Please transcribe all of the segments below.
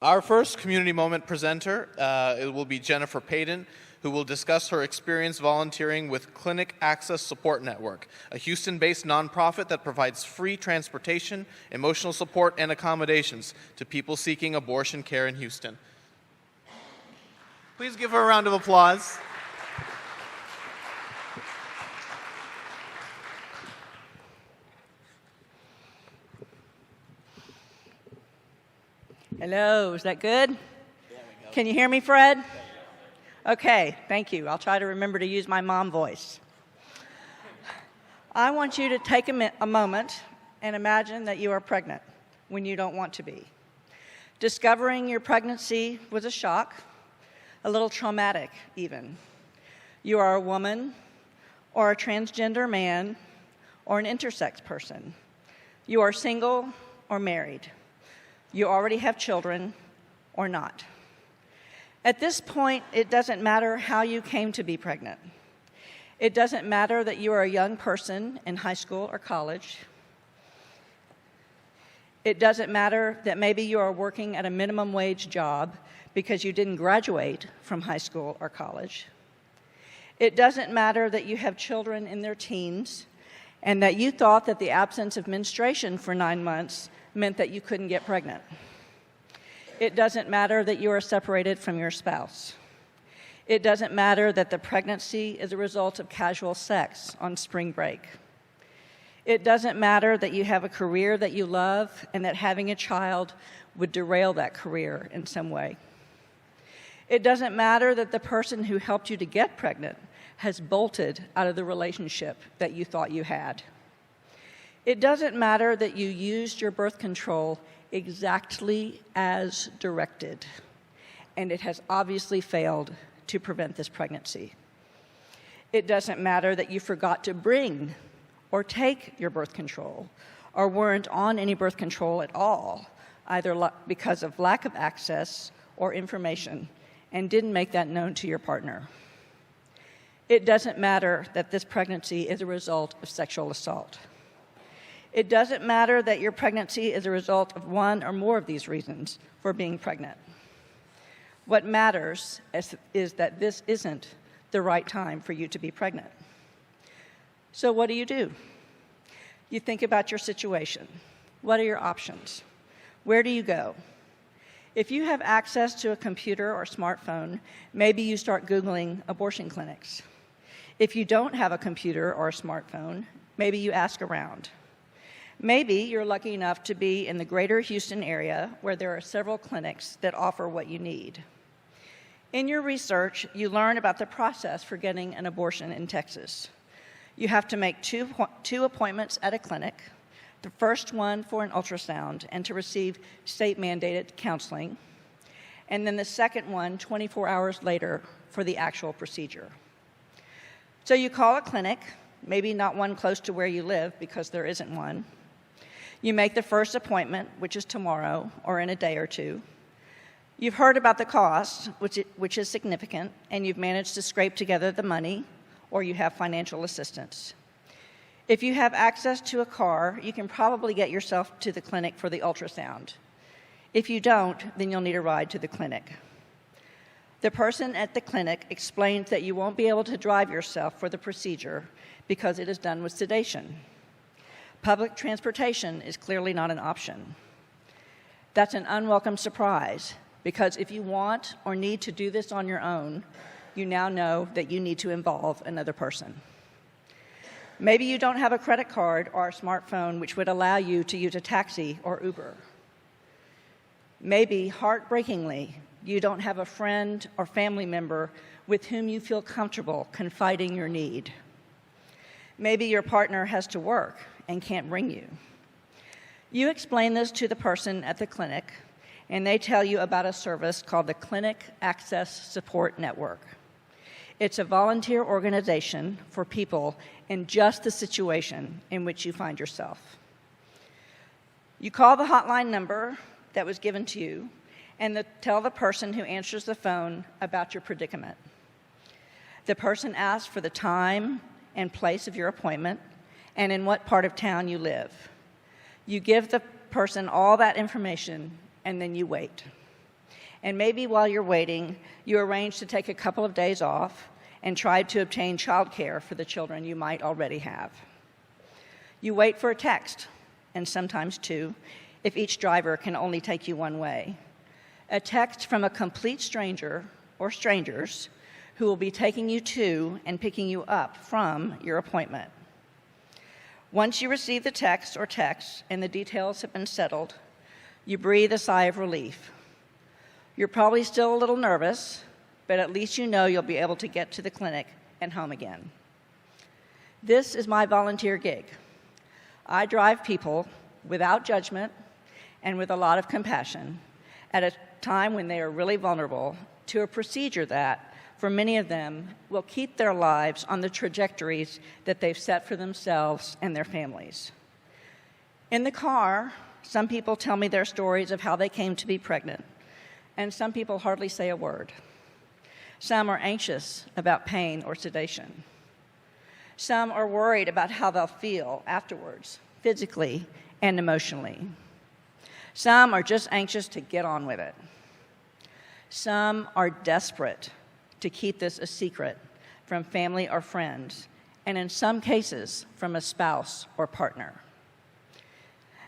Our first community moment presenter it will be Jennifer Paden, who will discuss her experience volunteering with Clinic Access Support Network, a Houston-based nonprofit that provides free transportation, emotional support, and accommodations to people seeking abortion care in Houston. Please give her a round of applause. Hello, is that good? Can you hear me, Fred? Okay, thank you. I'll try to remember to use my mom voice. I want you to take a moment and imagine that you are pregnant when you don't want to be. Discovering your pregnancy was a shock, a little traumatic even. You are a woman or a transgender man or an intersex person. You are single or married. You already have children or not. At this point, it doesn't matter how you came to be pregnant. It doesn't matter that you are a young person in high school or college. It doesn't matter that maybe you are working at a minimum wage job because you didn't graduate from high school or college. It doesn't matter that you have children in their teens and that you thought that the absence of menstruation for 9 months meant that you couldn't get pregnant. It doesn't matter that you are separated from your spouse. It doesn't matter that the pregnancy is a result of casual sex on spring break. It doesn't matter that you have a career that you love and that having a child would derail that career in some way. It doesn't matter that the person who helped you to get pregnant has bolted out of the relationship that you thought you had. It doesn't matter that you used your birth control exactly as directed, and it has obviously failed to prevent this pregnancy. It doesn't matter that you forgot to bring or take your birth control or weren't on any birth control at all, either because of lack of access or information, and didn't make that known to your partner. It doesn't matter that this pregnancy is a result of sexual assault. It doesn't matter that your pregnancy is a result of one or more of these reasons for being pregnant. What matters is that this isn't the right time for you to be pregnant. So what do? You think about your situation. What are your options? Where do you go? If you have access to a computer or smartphone, maybe you start Googling abortion clinics. If you don't have a computer or a smartphone, maybe you ask around. Maybe you're lucky enough to be in the greater Houston area where there are several clinics that offer what you need. In your research, you learn about the process for getting an abortion in Texas. You have to make two appointments at a clinic, the first one for an ultrasound and to receive state-mandated counseling, and then the second one 24 hours later for the actual procedure. So you call a clinic, maybe not one close to where you live because there isn't one. You make the first appointment, which is tomorrow or in a day or two. You've heard about the cost, which is significant, and you've managed to scrape together the money, or you have financial assistance. If you have access to a car, you can probably get yourself to the clinic for the ultrasound. If you don't, then you'll need a ride to the clinic. The person at the clinic explains that you won't be able to drive yourself for the procedure because it is done with sedation. Public transportation is clearly not an option. That's an unwelcome surprise, because if you want or need to do this on your own, you now know that you need to involve another person. Maybe you don't have a credit card or a smartphone which would allow you to use a taxi or Uber. Maybe, heartbreakingly, you don't have a friend or family member with whom you feel comfortable confiding your need. Maybe your partner has to work and can't bring you. You explain this to the person at the clinic, and they tell you about a service called the Clinic Access Support Network. It's a volunteer organization for people in just the situation in which you find yourself. You call the hotline number that was given to you and tell the person who answers the phone about your predicament. The person asks for the time and place of your appointment and in what part of town you live. You give the person all that information, and then you wait. And maybe while you're waiting, you arrange to take a couple of days off and try to obtain childcare for the children you might already have. You wait for a text, and sometimes two, if each driver can only take you one way. A text from a complete stranger or strangers who will be taking you to and picking you up from your appointment. Once you receive the text or texts and the details have been settled, you breathe a sigh of relief. You're probably still a little nervous, but at least you know you'll be able to get to the clinic and home again. This is my volunteer gig. I drive people without judgment and with a lot of compassion at a time when they are really vulnerable to a procedure that, for many of them, will keep their lives on the trajectories that they've set for themselves and their families. In the car, some people tell me their stories of how they came to be pregnant, and some people hardly say a word. Some are anxious about pain or sedation. Some are worried about how they'll feel afterwards, physically and emotionally. Some are just anxious to get on with it. Some are desperate to keep this a secret from family or friends, and in some cases, from a spouse or partner.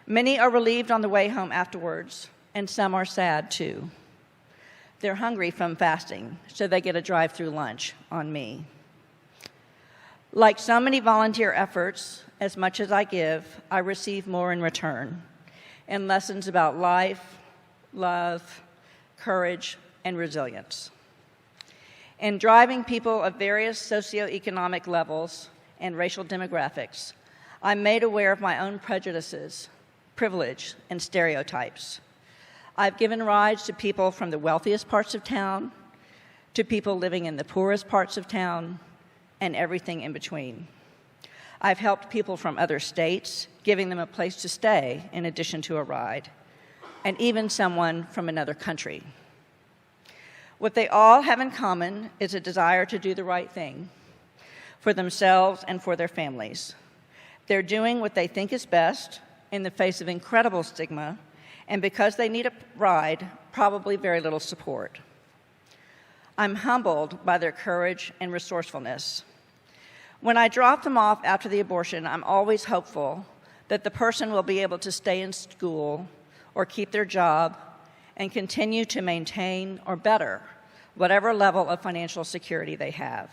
Many are relieved on the way home afterwards, and some are sad too. They're hungry from fasting, so they get a drive-through lunch on me. Like so many volunteer efforts, as much as I give, I receive more in return, and lessons about life, love, courage, and resilience. In driving people of various socioeconomic levels and racial demographics, I'm made aware of my own prejudices, privilege, and stereotypes. I've given rides to people from the wealthiest parts of town, to people living in the poorest parts of town, and everything in between. I've helped people from other states, giving them a place to stay in addition to a ride, and even someone from another country. What they all have in common is a desire to do the right thing for themselves and for their families. They're doing what they think is best in the face of incredible stigma, and because they need a ride, probably very little support. I'm humbled by their courage and resourcefulness. When I drop them off after the abortion, I'm always hopeful that the person will be able to stay in school or keep their job and continue to maintain or better whatever level of financial security they have.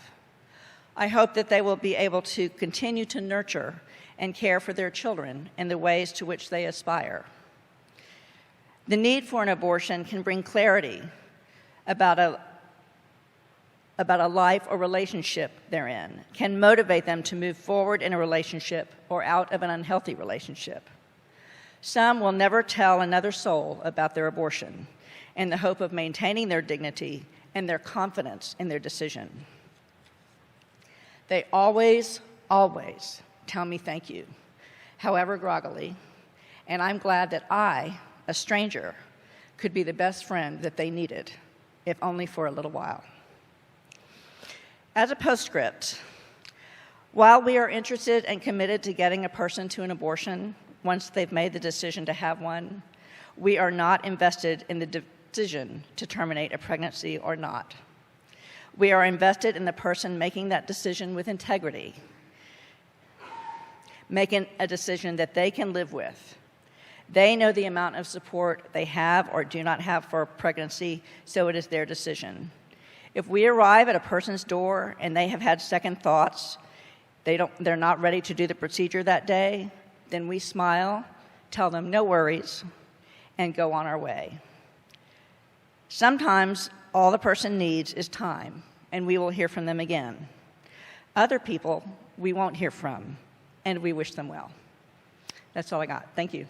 I hope that they will be able to continue to nurture and care for their children in the ways to which they aspire. The need for an abortion can bring clarity about a life or relationship they're in, can motivate them to move forward in a relationship or out of an unhealthy relationship. Some will never tell another soul about their abortion in the hope of maintaining their dignity and their confidence in their decision. They always, always tell me thank you, however groggily, and I'm glad that I, a stranger, could be the best friend that they needed, if only for a little while. As a postscript, while we are interested and committed to getting a person to an abortion once they've made the decision to have one, we are not invested in the decision to terminate a pregnancy or not. We are invested in the person making that decision with integrity, making a decision that they can live with. They know the amount of support they have or do not have for pregnancy, so it is their decision. If we arrive at a person's door and they have had second thoughts, they're not ready to do the procedure that day, then we smile, tell them no worries, and go on our way. Sometimes all the person needs is time, and we will hear from them again. Other people we won't hear from, and we wish them well. That's all I got. Thank you.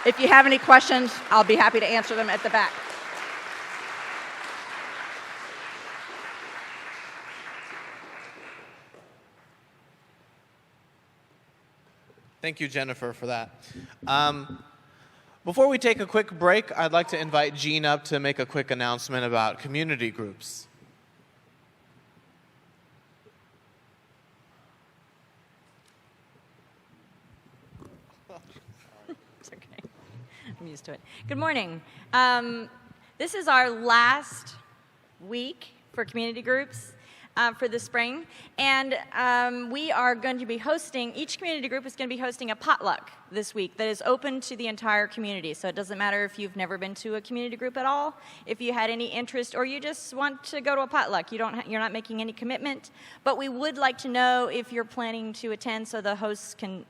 If you have any questions, I'll be happy to answer them at the back. Thank you, Jennifer, for that. Before we take a quick break, I'd like to invite Jean up to make a quick announcement about community groups. It's okay. I'm used to it. Good morning. This is our last week for community groups for the spring, and we are going to be hosting, each community group is going to be hosting a potluck this week that is open to the entire community. So it doesn't matter if you've never been to a community group at all, if you had any interest, or you just want to go to a potluck. You're not making any commitment, but we would like to know if you're planning to attend so the hosts can